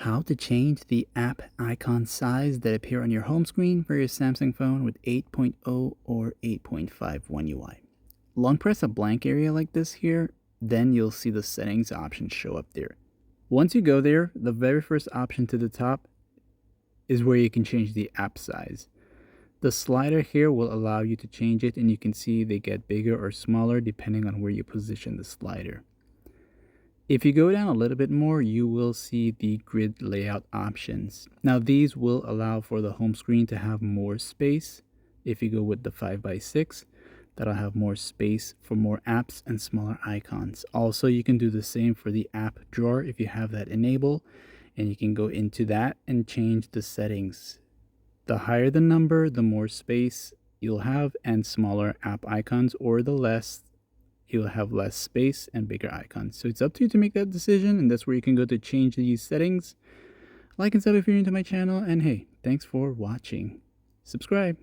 How to change the app icon size that appear on your home screen for your Samsung phone with 8.0 or 8.5 One UI. Long press a blank area like this here, then you'll see the settings option show up there. Once you go there, the very first option to the top is where you can change the app size. The slider here will allow you to change it, and you can see they get bigger or smaller depending on where you position the slider. If you go down a little bit more, you will see the grid layout options. Now these will allow for the home screen to have more space. If you go with the 5x6, that'll have more space for more apps and smaller icons. Also, you can do the same for the app drawer if you have that enabled, and you can go into that and change the settings. The higher the number, the more space you'll have and smaller app icons, or the less, you'll have less space and bigger icons. So it's up to you to make that decision, and that's where you can go to change these settings. Like and sub if you're new to my channel, and hey, thanks for watching. Subscribe.